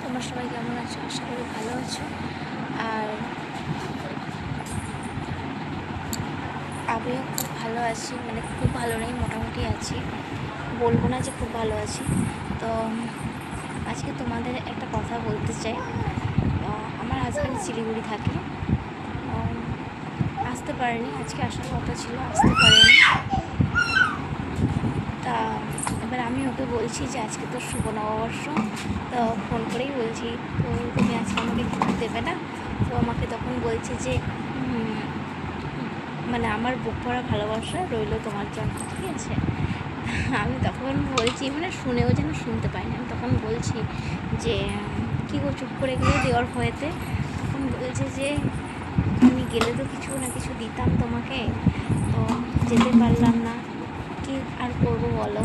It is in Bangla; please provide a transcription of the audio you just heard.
তোমরা সবাই কেমন আছো? আশা করি ভালো আছো। আর আমিও খুব ভালো আছি, মানে খুব ভালো নেই, মোটামুটি আছি, বলবো না যে খুব ভালো আছি। তো আজকে তোমাদের একটা কথা বলতে চাই। আমার হাজব্যান্ড শিলিগুড়ি থাকে, আসতে পারেনি, আজকে আসার কথা ছিল, আসতে পারেনি। তা এবার আমি ওকে বলছি যে আজকে তো শুভ নববর্ষ, তো ফোন করেই বলছি, তো তুমি আজকে আমাকে কিছু দেবে না? তো আমাকে তখন বলছে যে মানে আমার বুক ভরা ভালোবাসা রইল তোমার জন্য, ঠিক আছে। আমি তখন বলছি, মানে শুনেও যেন শুনতে পাইনি, আমি তখন বলছি যে কী গো চুপ করে গেলে দেওয়ার ভয়েতে? তখন বলছে যে আমি গেলে তো কিছু না কিছু দিতাম তোমাকে, তো যেতে পারলাম না, কি আর করবো বলো।